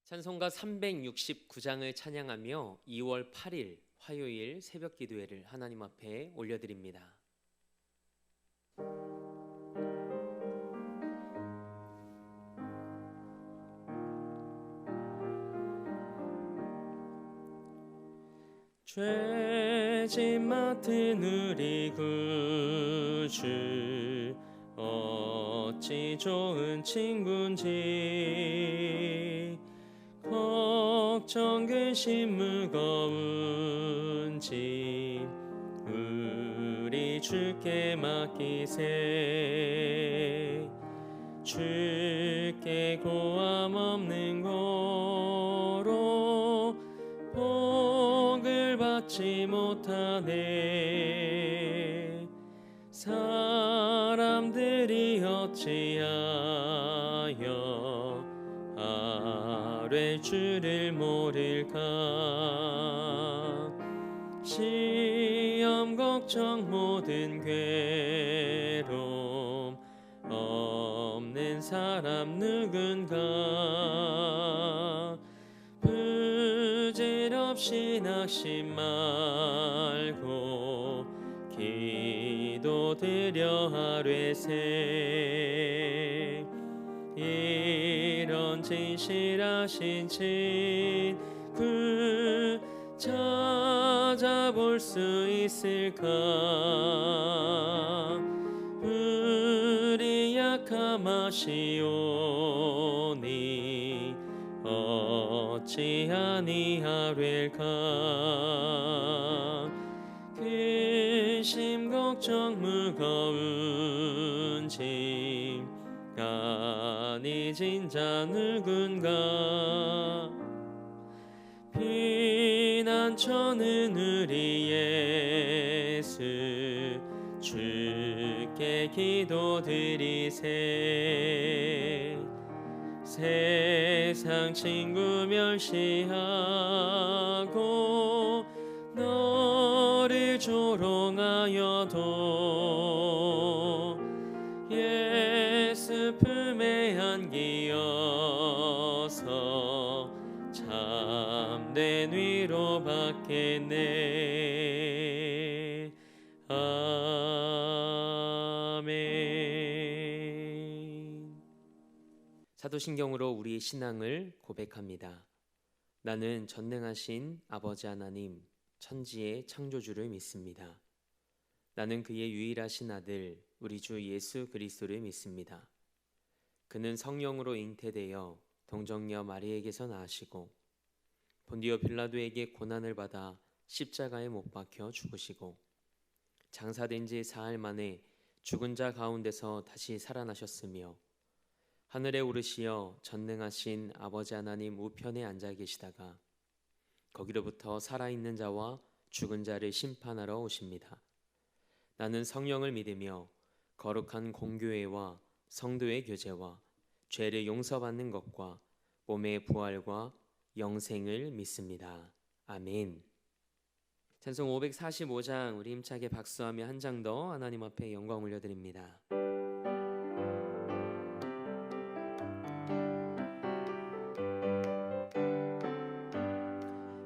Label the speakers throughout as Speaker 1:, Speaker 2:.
Speaker 1: 찬송가 369장을 찬양하며 2월 8일 화요일 새벽 기도회를 하나님 앞에 올려드립니다. 죄짐 맡은 우리 구주 어찌 좋은 친구인지, 걱정 근심 무거운 짐 우리 주께 맡기세. 주께 고함 없는 고로 복을 받지 못하네. 사람들이 어찌하여 아뢰 주를 모를까. 시험 걱정 모든 괴로움 없는 사람 누군가. 부질없이 낙심 말고 기도드려 아뢰세. 이런 진실하신 친구 찾아볼 수 있을까. 우리 약함 아시오니 어찌 아니하랴까. 근심 걱정 무거운 짐 가니진 자 누군가. 피난처는 우리 예수 주께 기도드리세. 세상 친구 멸시하고 너를 조롱하여도 예수 품에 안기어서 참된 위로 받겠네. 아멘. 사도신경으로 우리의 신앙을 고백합니다. 나는 전능하신 아버지 하나님, 천지의 창조주를 믿습니다. 나는 그의 유일하신 아들 우리 주 예수 그리스도를 믿습니다. 그는 성령으로 잉태되어 동정녀 마리에게서 나으시고 본디오 빌라도에게 고난을 받아 십자가에 못 박혀 죽으시고 장사된 지 사흘 만에 죽은 자 가운데서 다시 살아나셨으며 하늘에 오르시어 전능하신 아버지 하나님 우편에 앉아 계시다가 거기로부터 살아있는 자와 죽은 자를 심판하러 오십니다. 나는 성령을 믿으며 거룩한 공교회와 성도의 교제와 죄를 용서받는 것과 몸의 부활과 영생을 믿습니다. 아멘. 찬송 545장 우리 힘차게 박수하며 한 장 더 하나님 앞에 영광 올려드립니다.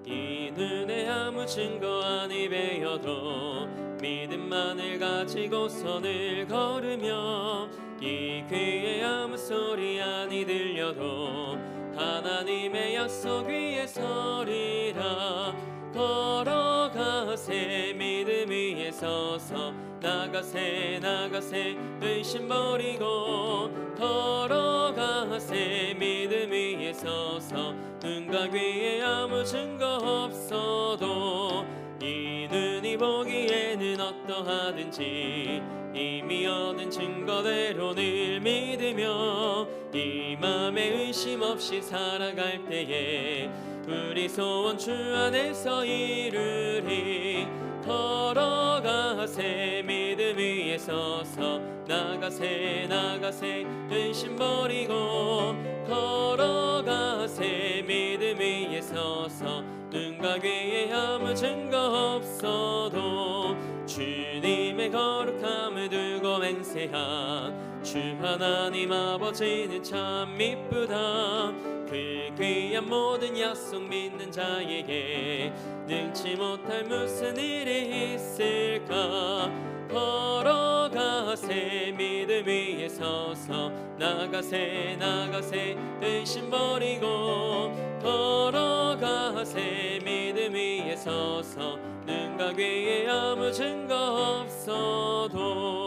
Speaker 1: 이 눈에 아무 증거 아니 배어도 믿음만을 가지고 선을 걸으며 이 귀에 아무 소리 아니 들려도 하나님의 약속 위에 서리라. 걸어가세 믿음 위에 서서 나가세 나가세 의심 버리고 걸어가세 믿음 위에 서서 눈과 귀에 아무 증거 없어도 이 눈이 보기에는 어떠하든지 이미 얻은 증거대로 늘 믿으며 이 맘에 의심 없이 살아갈 때에 우리 소원 주 안에서 이루리. 걸어가세 믿음 위에 서서 나가세 나가세 의심 버리고 걸어가세 믿음 위에 서서 눈과 귀에 아무 증거 없어도 주님의 거룩함을 두고 맹세한 주 하나님 아버지는 참 이쁘다. 그 귀한 모든 약속 믿는 자에게 능치 못할 무슨 일이 있을까. 걸어가세 믿음 위에 서서 나가세 나가세 의심 버리고 걸어가세 믿음 위에 서서 눈과 귀에 아무 증거 없어도.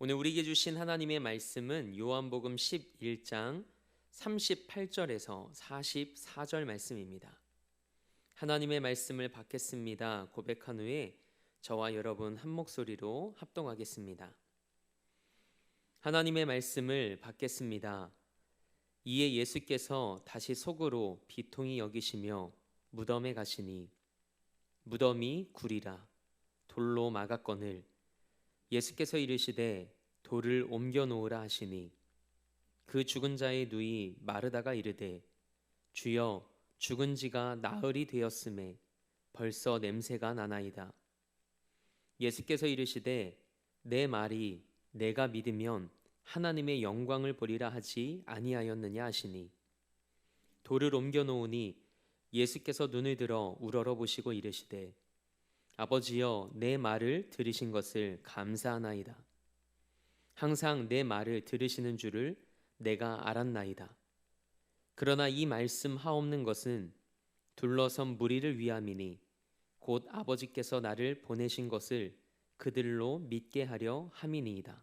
Speaker 1: 오늘 우리에게 주신 하나님의 말씀은 요한복음 11장 38절에서 44절 말씀입니다. 하나님의 말씀을 받겠습니다 고백한 후에 저와 여러분 한 목소리로 합동하겠습니다. 하나님의 말씀을 받겠습니다. 이에 예수께서 다시 속으로 비통히 여기시며 무덤에 가시니 무덤이 굴이라 돌로 막았거늘 예수께서 이르시되 돌을 옮겨 놓으라 하시니 그 죽은 자의 누이 마르다가 이르되 주여 죽은 지가 나흘이 되었음에 벌써 냄새가 나나이다. 예수께서 이르시되 내 말이 내가 믿으면 하나님의 영광을 보리라 하지 아니하였느냐 하시니 돌을 옮겨 놓으니 예수께서 눈을 들어 우러러 보시고 이르시되 아버지여 내 말을 들으신 것을 감사하나이다. 항상 내 말을 들으시는 줄을 내가 알았나이다. 그러나 이 말씀 하옵는 것은 둘러선 무리를 위함이니 곧 아버지께서 나를 보내신 것을 그들로 믿게 하려 함이니이다.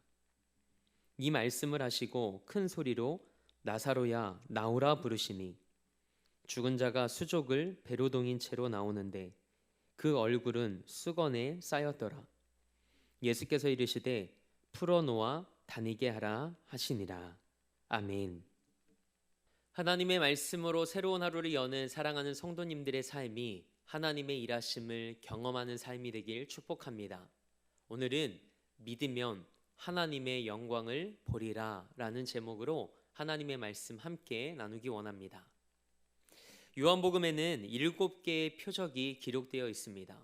Speaker 1: 이 말씀을 하시고 큰 소리로 나사로야 나오라 부르시니 죽은 자가 수족을 배로 동인 채로 나오는데 그 얼굴은 수건에 쌓였더라. 예수께서 이르시되 풀어놓아 다니게 하라 하시니라. 아멘. 하나님의 말씀으로 새로운 하루를 여는 사랑하는 성도님들의 삶이 하나님의 일하심을 경험하는 삶이 되길 축복합니다. 오늘은 믿으면 하나님의 영광을 보리라 라는 제목으로 하나님의 말씀 함께 나누기 원합니다. 요한복음에는 7개의 표적이 기록되어 있습니다.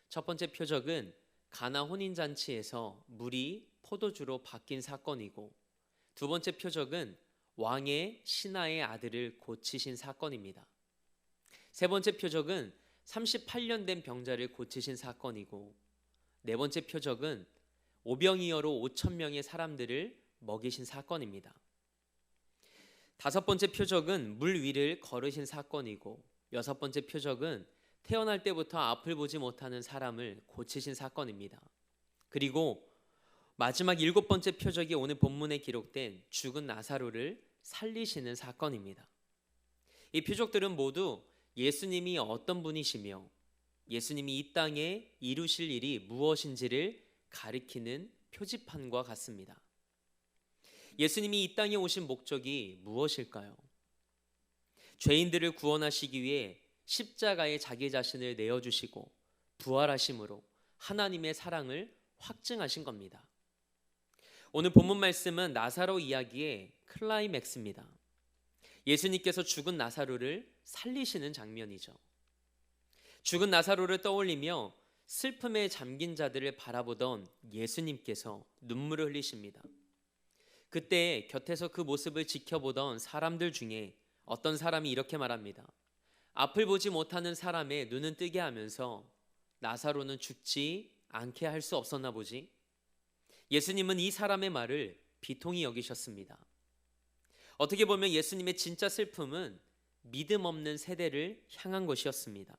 Speaker 1: 첫 번째 표적은 가나 혼인잔치에서 물이 포도주로 바뀐 사건이고, 두 번째 표적은 왕의 신하의 아들을 고치신 사건입니다. 세 번째 표적은 38년 된 병자를 고치신 사건이고, 네 번째 표적은 오병이어로 5,000명의 사람들을 먹이신 사건입니다. 다섯 번째 표적은 물 위를 걸으신 사건이고, 여섯 번째 표적은 태어날 때부터 앞을 보지 못하는 사람을 고치신 사건입니다. 그리고 마지막 일곱 번째 표적이 오늘 본문에 기록된 죽은 나사로를 살리시는 사건입니다. 이 표적들은 모두 예수님이 어떤 분이시며 예수님이 이 땅에 이루실 일이 무엇인지를 가리키는 표지판과 같습니다. 예수님이 이 땅에 오신 목적이 무엇일까요? 죄인들을 구원하시기 위해 십자가에 자기 자신을 내어주시고 부활하심으로 하나님의 사랑을 확증하신 겁니다. 오늘 본문 말씀은 나사로 이야기의 클라이맥스입니다. 예수님께서 죽은 나사로를 살리시는 장면이죠. 죽은 나사로를 떠올리며 슬픔에 잠긴 자들을 바라보던 예수님께서 눈물을 흘리십니다. 그때 곁에서 그 모습을 지켜보던 사람들 중에 어떤 사람이 이렇게 말합니다. 앞을 보지 못하는 사람의 눈은 뜨게 하면서 나사로는 죽지 않게 할 수 없었나 보지? 예수님은 이 사람의 말을 비통히 여기셨습니다. 어떻게 보면 예수님의 진짜 슬픔은 믿음 없는 세대를 향한 것이었습니다.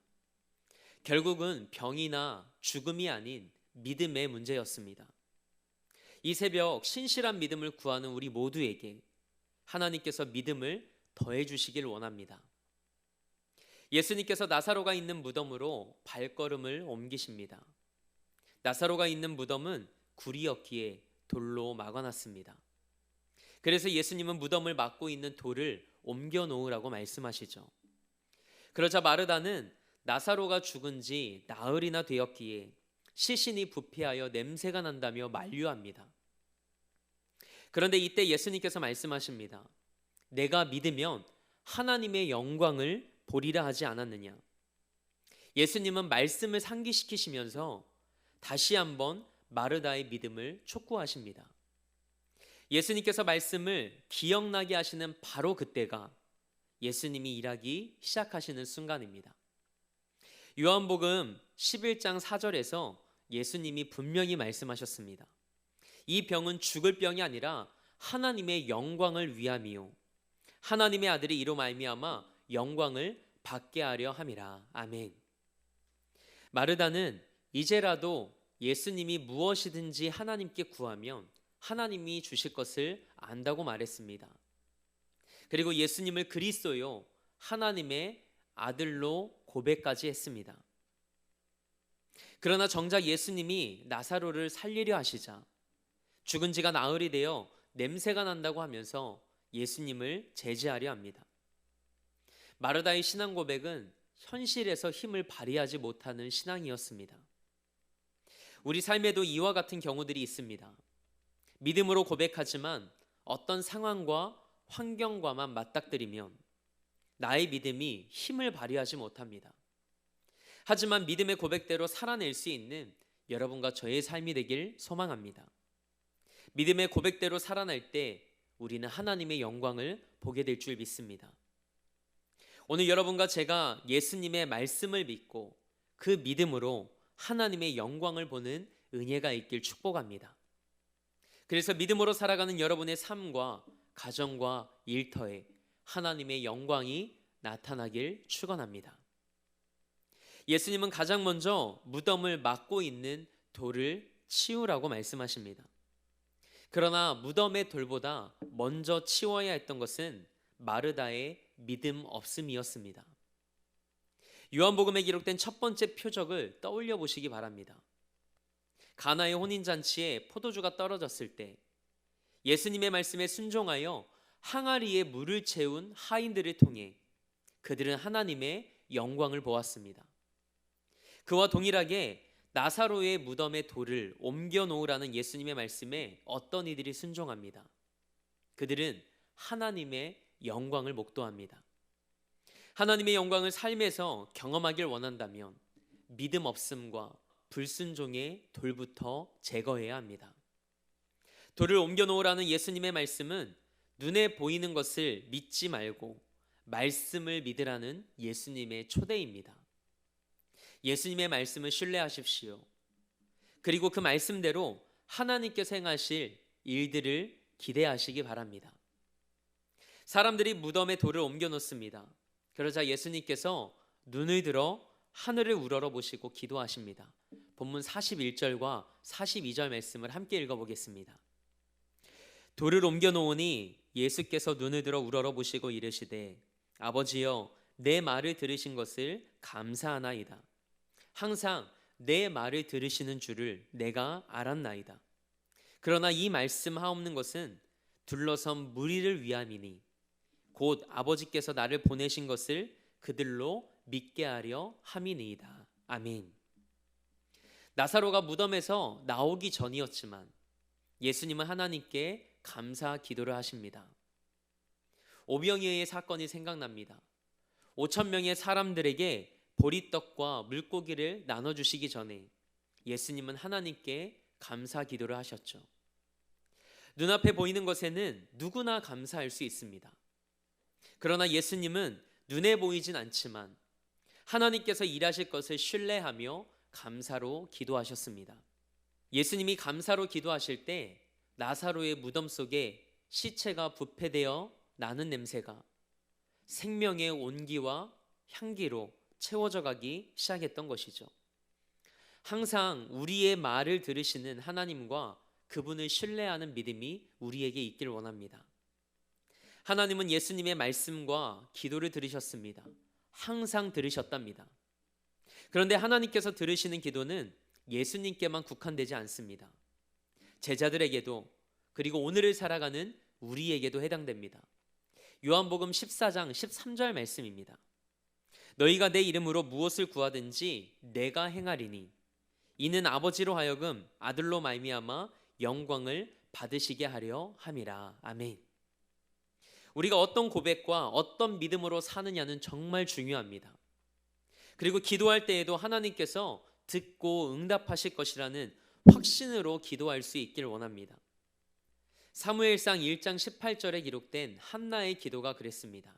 Speaker 1: 결국은 병이나 죽음이 아닌 믿음의 문제였습니다. 이 새벽 신실한 믿음을 구하는 우리 모두에게 하나님께서 믿음을 더해 주시길 원합니다. 예수님께서 나사로가 있는 무덤으로 발걸음을 옮기십니다. 나사로가 있는 무덤은 굴이었기에 돌로 막아놨습니다. 그래서 예수님은 무덤을 막고 있는 돌을 옮겨 놓으라고 말씀하시죠. 그러자 마르다는 나사로가 죽은 지 나흘이나 되었기에 시신이 부패하여 냄새가 난다며 만류합니다. 그런데 이때 예수님께서 말씀하십니다. 내가 믿으면 하나님의 영광을 보리라 하지 않았느냐. 예수님은 말씀을 상기시키시면서 다시 한번 마르다의 믿음을 촉구하십니다. 예수님께서 말씀을 기억나게 하시는 바로 그때가 예수님이 일하기 시작하시는 순간입니다. 요한복음 11장 4절에서 예수님이 분명히 말씀하셨습니다. 이 병은 죽을 병이 아니라 하나님의 영광을 위함이요 하나님의 아들이 이로 말미암아 영광을 받게 하려 함이라. 아멘. 마르다는 이제라도 예수님이 무엇이든지 하나님께 구하면 하나님이 주실 것을 안다고 말했습니다. 그리고 예수님을 그리스도요 하나님의 아들로 고백까지 했습니다. 그러나 정작 예수님이 나사로를 살리려 하시자 죽은 지가 나흘이 되어 냄새가 난다고 하면서 예수님을 제지하려 합니다. 마르다의 신앙 고백은 현실에서 힘을 발휘하지 못하는 신앙이었습니다. 우리 삶에도 이와 같은 경우들이 있습니다. 믿음으로 고백하지만 어떤 상황과 환경과만 맞닥뜨리면 나의 믿음이 힘을 발휘하지 못합니다. 하지만 믿음의 고백대로 살아낼 수 있는 여러분과 저의 삶이 되길 소망합니다. 믿음의 고백대로 살아날 때 우리는 하나님의 영광을 보게 될 줄 믿습니다. 오늘 여러분과 제가 예수님의 말씀을 믿고 그 믿음으로 하나님의 영광을 보는 은혜가 있길 축복합니다. 그래서 믿음으로 살아가는 여러분의 삶과 가정과 일터에 하나님의 영광이 나타나길 축원합니다. 예수님은 가장 먼저 무덤을 막고 있는 돌을 치우라고 말씀하십니다. 그러나 무덤의 돌보다 먼저 치워야 했던 것은 마르다의 믿음 없음이었습니다. 요한복음에 기록된 첫 번째 표적을 떠올려 보시기 바랍니다. 가나의 혼인잔치에 포도주가 떨어졌을 때 예수님의 말씀에 순종하여 항아리에 물을 채운 하인들을 통해 그들은 하나님의 영광을 보았습니다. 그와 동일하게 나사로의 무덤의 돌을 옮겨 놓으라는 예수님의 말씀에 어떤 이들이 순종합니다. 그들은 하나님의 영광을 목도합니다. 하나님의 영광을 삶에서 경험하길 원한다면 믿음 없음과 불순종의 돌부터 제거해야 합니다. 돌을 옮겨 놓으라는 예수님의 말씀은 눈에 보이는 것을 믿지 말고 말씀을 믿으라는 예수님의 초대입니다. 예수님의 말씀을 신뢰하십시오. 그리고 그 말씀대로 하나님께서 행하실 일들을 기대하시기 바랍니다. 사람들이 무덤에 돌을 옮겨 놓습니다. 그러자 예수님께서 눈을 들어 하늘을 우러러 보시고 기도하십니다. 본문 41절과 42절 말씀을 함께 읽어보겠습니다. 돌을 옮겨 놓으니 예수께서 눈을 들어 우러러 보시고 이르시되 아버지여 내 말을 들으신 것을 감사하나이다. 항상 내 말을 들으시는 줄을 내가 알았나이다. 그러나 이 말씀 하옵는 것은 둘러선 무리를 위함이니 곧 아버지께서 나를 보내신 것을 그들로 믿게 하려 함이니이다. 아멘. 나사로가 무덤에서 나오기 전이었지만 예수님은 하나님께 감사 기도를 하십니다. 오병이어의 사건이 생각납니다. 5천 명의 사람들에게 보리떡과 물고기를 나눠주시기 전에 예수님은 하나님께 감사 기도를 하셨죠. 눈앞에 보이는 것에는 누구나 감사할 수 있습니다. 그러나 예수님은 눈에 보이진 않지만 하나님께서 일하실 것을 신뢰하며 감사로 기도하셨습니다. 예수님이 감사로 기도하실 때 나사로의 무덤 속에 시체가 부패되어 나는 냄새가 생명의 온기와 향기로 채워져 가기 시작했던 것이죠. 항상 우리의 말을 들으시는 하나님과 그분을 신뢰하는 믿음이 우리에게 있길 원합니다. 하나님은 예수님의 말씀과 기도를 들으셨습니다. 항상 들으셨답니다. 그런데 하나님께서 들으시는 기도는 예수님께만 국한되지 않습니다. 제자들에게도 그리고 오늘을 살아가는 우리에게도 해당됩니다. 요한복음 14장 13절 말씀입니다. 너희가 내 이름으로 무엇을 구하든지 내가 행하리니 이는 아버지로 하여금 아들로 말미암아 영광을 받으시게 하려 함이라. 아멘. 우리가 어떤 고백과 어떤 믿음으로 사느냐는 정말 중요합니다. 그리고 기도할 때에도 하나님께서 듣고 응답하실 것이라는 확신으로 기도할 수 있길 원합니다. 사무엘상 1장 18절에 기록된 한나의 기도가 그랬습니다.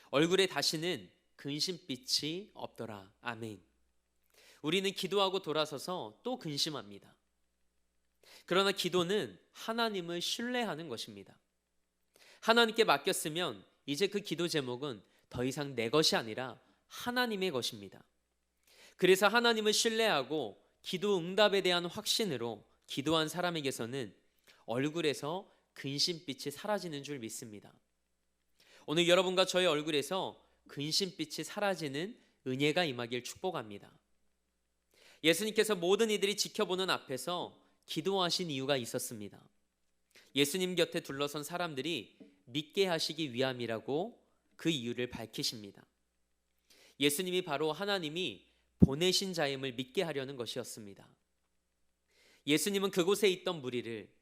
Speaker 1: 얼굴에 다시는 근심빛이 없더라. 아멘. 우리는 기도하고 돌아서서 또 근심합니다. 그러나 기도는 하나님을 신뢰하는 것입니다. 하나님께 맡겼으면 이제 그 기도 제목은 더 이상 내 것이 아니라 하나님의 것입니다. 그래서 하나님을 신뢰하고 기도 응답에 대한 확신으로 기도한 사람에게서는 얼굴에서 근심빛이 사라지는 줄 믿습니다. 오늘 여러분과 저의 얼굴에서 근심빛이 사라지는 은혜가 임하길 축복합니다. 예수님께서 모든 이들이 지켜보는 앞에서 기도하신 이유가 있었습니다. 예수님 곁에 둘러선 사람들이 믿게 하시기 위함이라고 그 이유를 밝히십니다. 예수님이 바로 하나님이 보내신 자임을 믿게 하려는 것이었습니다. 예수님은 그곳에 있던 무리를,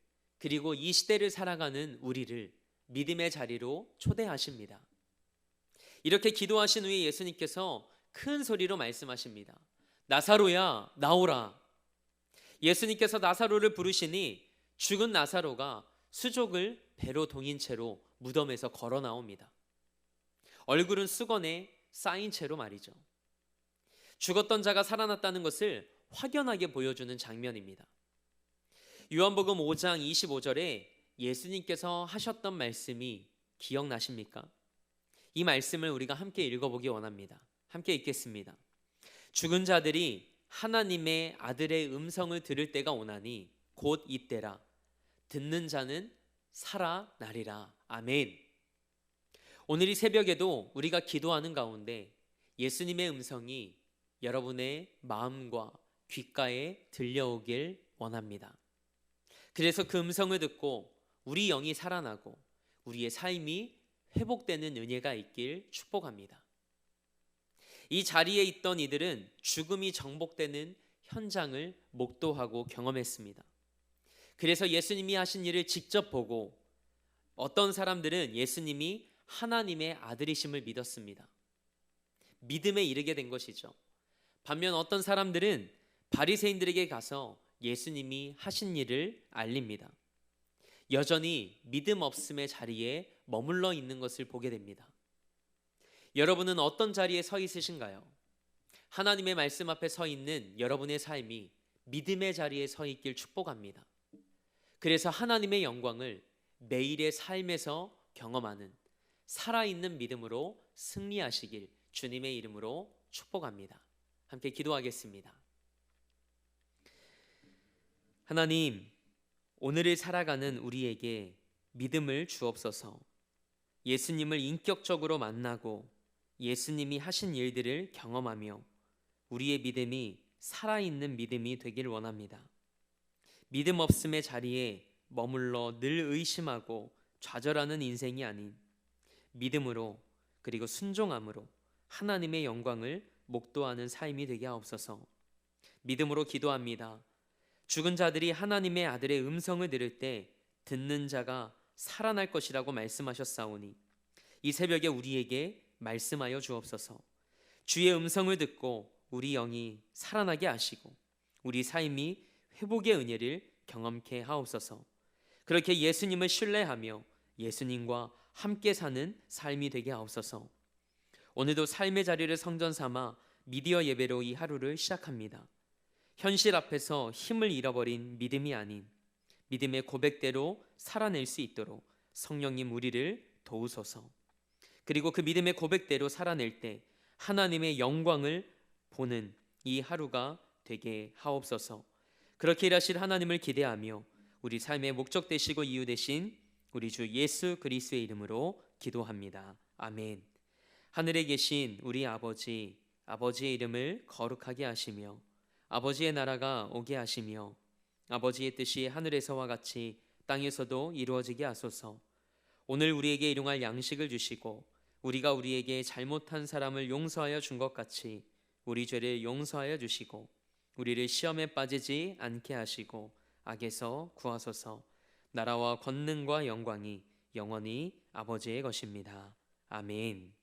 Speaker 1: 그리고 이 시대를 살아가는 우리를 믿음의 자리로 초대하십니다. 이렇게 기도하신 후에 예수님께서 큰 소리로 말씀하십니다. 나사로야, 나오라. 예수님께서 나사로를 부르시니 죽은 나사로가 수족을 배로 동인 채로 무덤에서 걸어 나옵니다. 얼굴은 수건에 쌓인 채로 말이죠. 죽었던 자가 살아났다는 것을 확연하게 보여주는 장면입니다. 요한복음 5장 25절에 예수님께서 하셨던 말씀이 기억나십니까? 이 말씀을 우리가 함께 읽어보기 원합니다. 함께 읽겠습니다. 죽은 자들이 하나님의 아들의 음성을 들을 때가 오나니 곧 이때라. 듣는 자는 살아나리라. 아멘. 오늘 이 새벽에도 우리가 기도하는 가운데 예수님의 음성이 여러분의 마음과 귓가에 들려오길 원합니다. 그래서 그 음성을 듣고 우리 영이 살아나고 우리의 삶이 회복되는 은혜가 있길 축복합니다. 이 자리에 있던 이들은 죽음이 정복되는 현장을 목도하고 경험했습니다. 그래서 예수님이 하신 일을 직접 보고 어떤 사람들은 예수님이 하나님의 아들이심을 믿었습니다. 믿음에 이르게 된 것이죠. 반면 어떤 사람들은 바리새인들에게 가서 예수님이 하신 일을 알립니다. 여전히 믿음 없음의 자리에 머물러 있는 것을 보게 됩니다. 여러분은 어떤 자리에 서 있으신가요? 하나님의 말씀 앞에 서 있는 여러분의 삶이 믿음의 자리에 서 있길 축복합니다. 그래서 하나님의 영광을 매일의 삶에서 경험하는 살아있는 믿음으로 승리하시길 주님의 이름으로 축복합니다. 함께 기도하겠습니다. 하나님, 오늘을 살아가는 우리에게 믿음을 주옵소서. 예수님을 인격적으로 만나고 예수님이 하신 일들을 경험하며 우리의 믿음이 살아있는 믿음이 되길 원합니다. 믿음 없음의 자리에 머물러 늘 의심하고 좌절하는 인생이 아닌 믿음으로 그리고 순종함으로 하나님의 영광을 목도하는 삶이 되게 하옵소서. 믿음으로 기도합니다. 죽은 자들이 하나님의 아들의 음성을 들을 때 듣는 자가 살아날 것이라고 말씀하셨사오니 이 새벽에 우리에게 말씀하여 주옵소서. 주의 음성을 듣고 우리 영이 살아나게 하시고 우리 삶이 회복의 은혜를 경험케 하옵소서. 그렇게 예수님을 신뢰하며 예수님과 함께 사는 삶이 되게 하옵소서. 오늘도 삶의 자리를 성전 삼아 미디어 예배로 이 하루를 시작합니다. 현실 앞에서 힘을 잃어버린 믿음이 아닌 믿음의 고백대로 살아낼 수 있도록 성령님 우리를 도우소서. 그리고 그 믿음의 고백대로 살아낼 때 하나님의 영광을 보는 이 하루가 되게 하옵소서. 그렇게 일하실 하나님을 기대하며 우리 삶의 목적 되시고 이유 되신 우리 주 예수 그리스도의 이름으로 기도합니다. 아멘. 하늘에 계신 우리 아버지, 아버지의 이름을 거룩하게 하시며 아버지의 나라가 오게 하시며 아버지의 뜻이 하늘에서와 같이 땅에서도 이루어지게 하소서. 오늘 우리에게 일용할 양식을 주시고 우리가 우리에게 잘못한 사람을 용서하여 준 것 같이 우리 죄를 용서하여 주시고 우리를 시험에 빠지지 않게 하시고 악에서 구하소서. 나라와 권능과 영광이 영원히 아버지의 것입니다. 아멘.